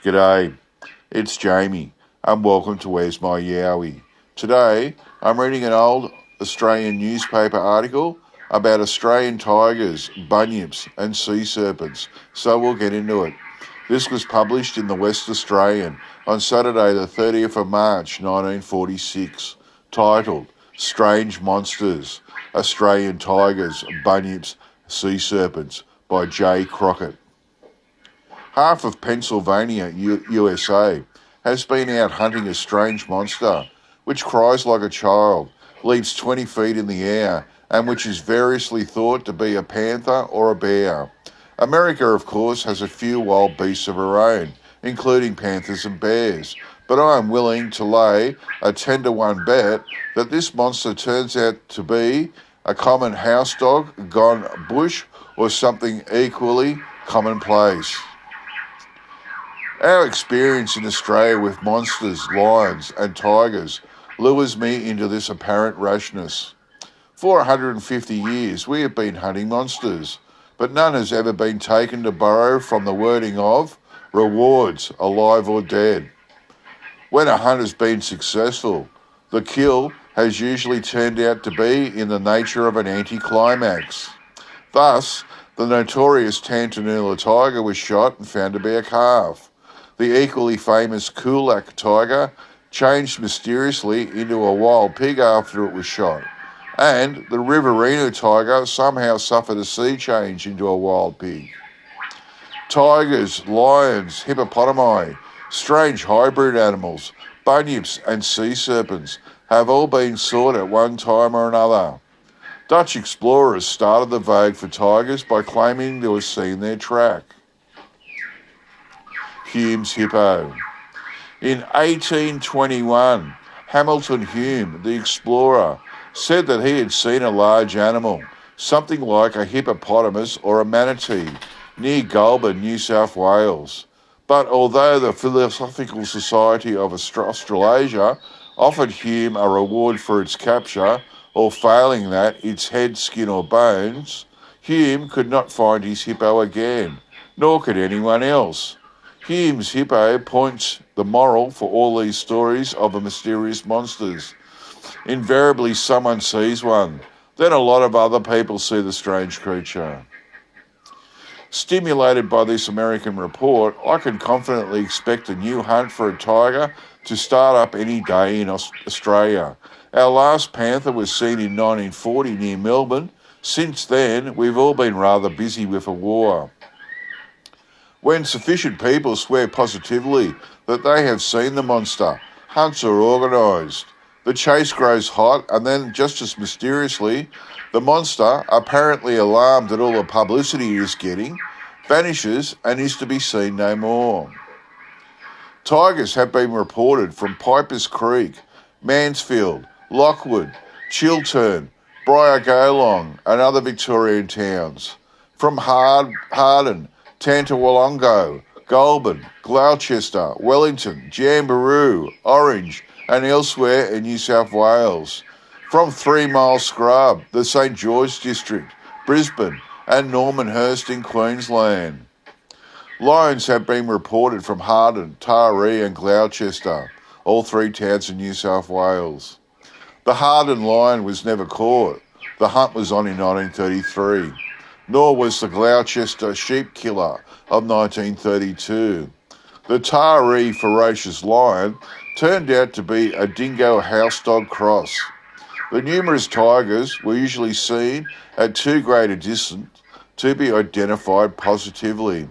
G'day, it's Jamie, and welcome to Where's My Yowie. Today, I'm reading an old Australian newspaper article about Australian tigers, bunyips and sea serpents, so we'll get into it. This was published in the West Australian on Saturday the 30th of March 1946, titled Strange Monsters, Australian Tigers, Bunyips, Sea Serpents by J. Crockett. Half of Pennsylvania, USA, has been out hunting a strange monster, which cries like a child, leaps 20 feet in the air, and which is variously thought to be a panther or a bear. America, of course, has a few wild beasts of her own, including panthers and bears, but I am willing to lay a 10-to-1 bet that this monster turns out to be a common house dog gone bush or something equally commonplace. Our experience in Australia with monsters, lions and tigers lures me into this apparent rashness. For 150 years we have been hunting monsters, but none has ever been taken to borrow from the wording of rewards, alive or dead. When a hunt has been successful, the kill has usually turned out to be in the nature of an anticlimax. Thus, the notorious Tantanoola tiger was shot and found to be a calf. The equally famous Kulak tiger changed mysteriously into a wild pig after it was shot, and the Riverina tiger somehow suffered a sea change into a wild pig. Tigers, lions, hippopotami, strange hybrid animals, bunyips and sea serpents have all been sought at one time or another. Dutch explorers started the vogue for tigers by claiming to have seen their track. Hume's hippo. In 1821, Hamilton Hume, the explorer, said that he had seen a large animal, something like a hippopotamus or a manatee, near Goulburn, New South Wales. But although the Philosophical Society of Australasia offered Hume a reward for its capture, or failing that, its head, skin or bones, Hume could not find his hippo again, nor could anyone else. Hume's hippo points the moral for all these stories of the mysterious monsters. Invariably someone sees one, then a lot of other people see the strange creature. Stimulated by this American report, I can confidently expect a new hunt for a tiger to start up any day in Australia. Our last panther was seen in 1940 near Melbourne. Since then, we've all been rather busy with a war. When sufficient people swear positively that they have seen the monster, hunts are organised. The chase grows hot, and then, just as mysteriously, the monster, apparently alarmed at all the publicity it is getting, vanishes and is to be seen no more. Tigers have been reported from Pipers Creek, Mansfield, Lockwood, Chiltern, Briargolong and other Victorian towns, from Harden, Tantawalongo, Goulburn, Gloucester, Wellington, Jamberoo, Orange and elsewhere in New South Wales, from 3 Mile Scrub, the St George District, Brisbane and Normanhurst in Queensland. Lions have been reported from Harden, Taree and Gloucester, all 3 towns in New South Wales. The Harden lion was never caught. The hunt was on in 1933. Nor was the Gloucester sheep killer of 1932. The Taree ferocious lion turned out to be a dingo house dog cross. The numerous tigers were usually seen at too great a distance to be identified positively.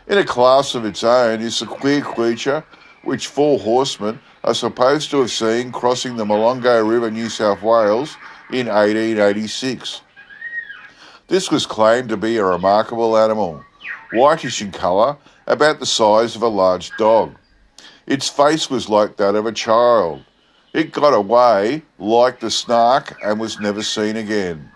In a class of its own is the queer creature which 4 horsemen are supposed to have seen crossing the Molongo River, New South Wales in 1886. This was claimed to be a remarkable animal, whitish in colour, about the size of a large dog. Its face was like that of a child. It got away like the snark and was never seen again.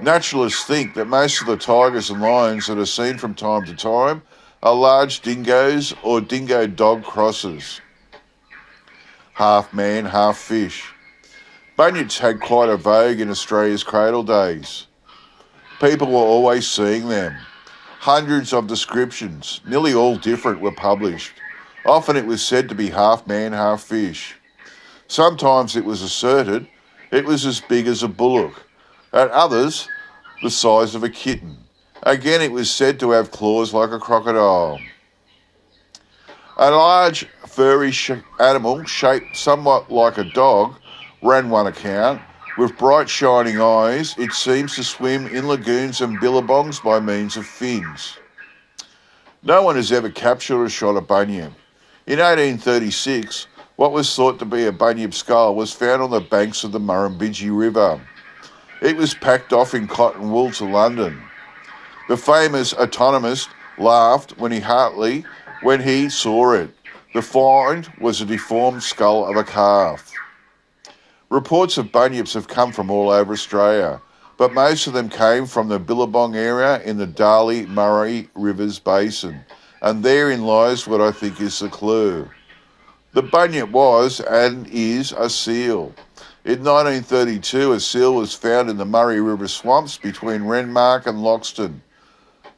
Naturalists think that most of the tigers and lions that are seen from time to time are large dingoes or dingo dog crosses. Half man, half fish. Bunyips had quite a vogue in Australia's cradle days. People were always seeing them. Hundreds of descriptions, nearly all different, were published. Often it was said to be half man, half fish. Sometimes it was asserted it was as big as a bullock. At others, the size of a kitten. Again, it was said to have claws like a crocodile. A large, furry animal shaped somewhat like a dog, ran one account. With bright, shining eyes, it seems to swim in lagoons and billabongs by means of fins. No one has ever captured or shot a bunyip. In 1836, what was thought to be a bunyip skull was found on the banks of the Murrumbidgee River. It was packed off in cotton wool to London. The famous anatomist laughed when he saw it. The find was a deformed skull of a calf. Reports of bunyips have come from all over Australia, but most of them came from the Billabong area in the Darley-Murray Rivers Basin, and therein lies what I think is the clue. The bunyip was and is a seal. In 1932, a seal was found in the Murray River swamps between Renmark and Loxton.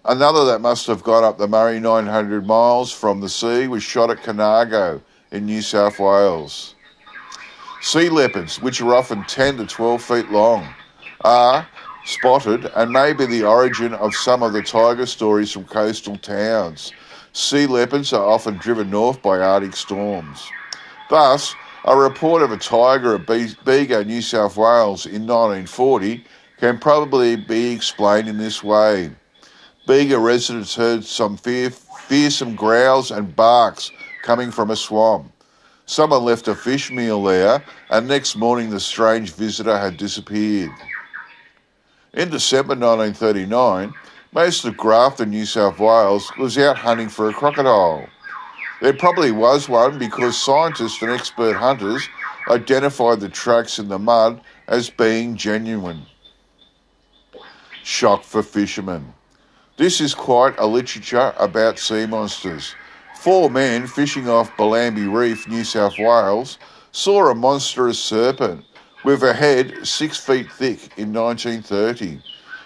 Another that must have gone up the Murray 900 miles from the sea was shot at Carnargo in New South Wales. Sea leopards, which are often 10 to 12 feet long, are spotted and may be the origin of some of the tiger stories from coastal towns. Sea leopards are often driven north by Arctic storms. Thus, a report of a tiger at Bega, New South Wales in 1940 can probably be explained in this way. Bega residents heard some fearsome growls and barks coming from a swamp. Someone left a fish meal there, and next morning the strange visitor had disappeared. In December 1939, most of Grafton, New South Wales, was out hunting for a crocodile. There probably was one because scientists and expert hunters identified the tracks in the mud as being genuine. Shock for fishermen. This is quite a literature about sea monsters. 4 men fishing off Bellambi Reef, New South Wales, saw a monstrous serpent with a head 6 feet thick in 1930.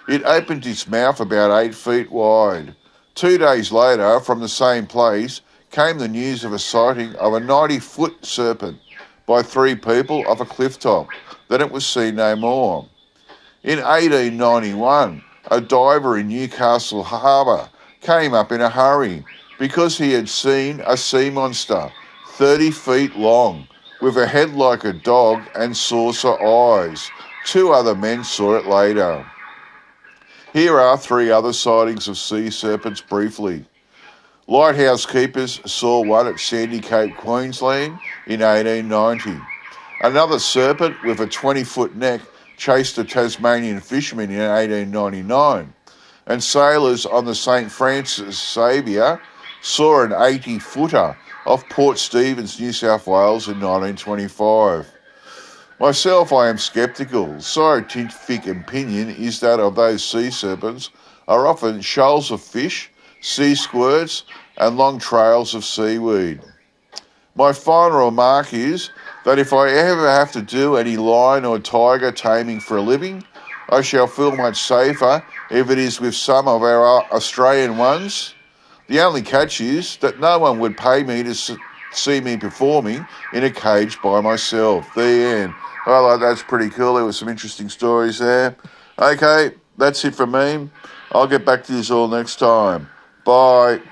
It opened its mouth about 8 feet wide. 2 days later, from the same place, came the news of a sighting of a 90-foot serpent by 3 people off a cliff top. Then it was seen no more. In 1891, a diver in Newcastle Harbour came up in a hurry because he had seen a sea monster 30 feet long with a head like a dog and saucer eyes. 2 other men saw it later. Here are 3 other sightings of sea serpents briefly. Lighthouse keepers saw one at Sandy Cape, Queensland in 1890. Another serpent with a 20-foot neck chased a Tasmanian fisherman in 1899. And sailors on the St. Francis Xavier saw an 80-footer off Port Stephens, New South Wales in 1925. Myself, I am sceptical. Scientific opinion is that of those sea serpents are often shoals of fish, sea squirts, and long trails of seaweed. My final remark is that if I ever have to do any lion or tiger taming for a living, I shall feel much safer if it is with some of our Australian ones. The only catch is that no one would pay me to see me performing in a cage by myself. The end. Well, that's pretty cool. There were some interesting stories there. Okay, that's it from me. I'll get back to you all next time. Bye.